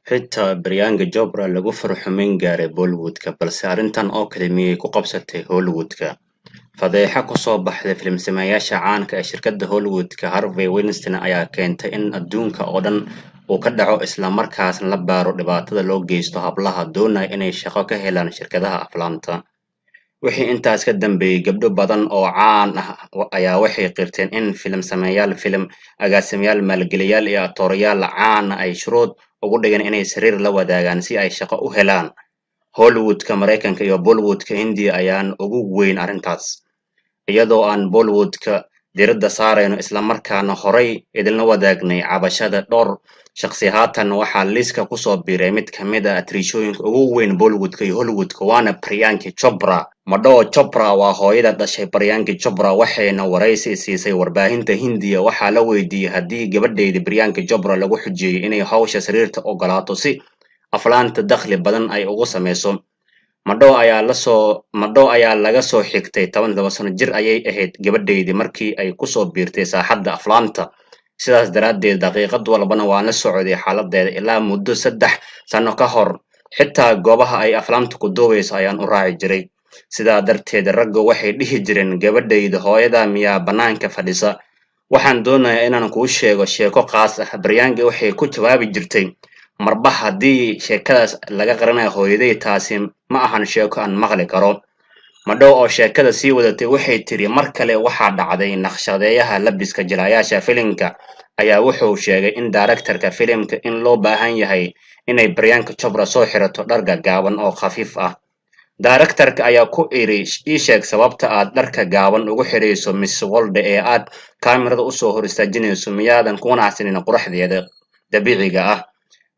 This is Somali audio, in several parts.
Xitaa Priyanka Chopra lagu farxumeyn gaaray Bollywood-ka, balse arrintan oo kale miyay ku qabsatay Hollywood-ka? Fadeexa ku soo baxday filim-sameeyaasha caanka ah ee shirkadda Hollywood-ka Harvey Weinstein ayaa keentay in adduunka oo dhan uu ka dhaco isla markaasna la baaro dhibaatada loo geysto hablaha doonaya inay shaqo ka helaan shirkadaha aflaanta. Wixii intaas ka dambeeyay, gabdho badan oo caan ah ayaa waxay qirteen in filim-sameeyaal, agaasimayaal, maalgeliyayaal iyo atoorayaal caan ah ay shuruud ugu dhigeen inay xiriir la wadaagaan si ay shaqo u helaan. Hollywood-ka Mareykanka iyo Bollywood-ka Hindiya ayaan ugu weyn arrintaas, iyadoo aan Bollywood-ka diiradda saarayno isla markaana horay idinla wadaagnay cabashada dhowr shaqsi. Haatan waxaa liiska ku soo biiray mid ka mid ah atariishooyinka ugu weyn Bollywood-ka iyo Hollywood-ka, waana Priyanka Chopra. Madhaw Chopra waa hooyada dhashay Priyanka Chopra, waxayna wareysi siisay warbaahinta Hindiya. Waxaa la weydiiyey haddii gabadheeda Priyanka Chopra lagu xujeeyay inay hawsha sariirta ogolaato si aflaanta dakhli badan ay ugu sameyso. Madhaw ayaa laga soo xigtay 17 sano jir ayay ahayd gabadheedii markii ay ku soo biirtay saaxadda aflaanta. Sidaas daraaddeed, daqiiqad walbana waan la socday xaaladdeeda ilaa muddo 3 sano ka hor. Xitaa goobaha ay aflaanta ku duubeyso ayaan u raaci jiray. Sidaa darteed, raggu waxay dhihi jireen, gabadhayda hooyada miyaa bannaanka fadhisa? Waxaan doonayaa inaan kuu sheego sheeko qaas ah. Priyanka waxay ku jawaabi jirtay, marba haddii sheekadaas laga qarinayo hooyaday, taasi ma ahan sheeko aan maqli karo. Madhaw oo sheekada sii wadatay waxay tiri, mar kale waxaa dhacday naqshadeeyaha labiska jilayaasha filimka ayaa wuxuu sheegay in daaraktarka filimka in loo baahan yahay inay Priyanka Chopra soo xirato dhar gaaban oo khafiif ah. Daaraktarka ayaa ku iri, ii sheeg sababta aad dharka gaaban ugu xirayso Miss World ee aad kaamirada u soo hor istaajinayso, miyaadan ku qanacsanin quruxdeeda dabiiciga ah?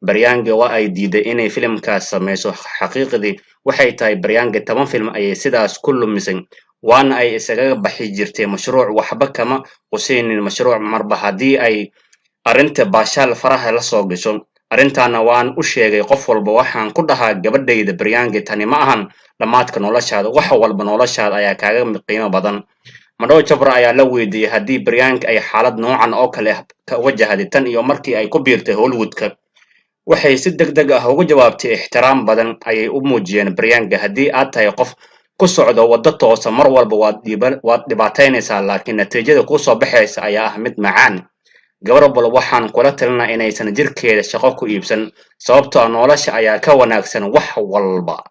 Priyanka waa ay diiday inay filimkaas sameyso. Xaqiiqdii waxay tahay Priyanka 10 film ayay sidaas ku lumisay, waana ay isaga baxi jirtay mashruuc. Waxba kama qusaynin mashruuc marba haddii ay arrinta baashaal faraha la soo gasho. Arrintaana waan u sheegay qof walba, waxaan ku dhahaa gabadhayda Priyanka, tani ma ahan dhammaadka noloshaada, wax walba noloshaada ayaa kaaga qiimo badan. Madhaw Chopra ayaa la weydiiyey haddii Priyanka ay xaalad noocan oo kale ah ka wajahday tan iyo markii ay ku biirtay Hollywood-ka. Waxay si degdeg ah ugu jawaabtay, ixtiraam badan ayay u muujiyeen Priyanka. Haddii aad tahay qof ku socdo waddo toosan, mar walba waad dhibaataynaysaa, laakiin natiijada kuu soo baxaysa ayaa ah mid macaan. Gabar walba waxaan kula talinayaa inaysan jirkeeda shaqo ku iibsan, sababtoo ah nolosha ayaa ka wanaagsan wax walba.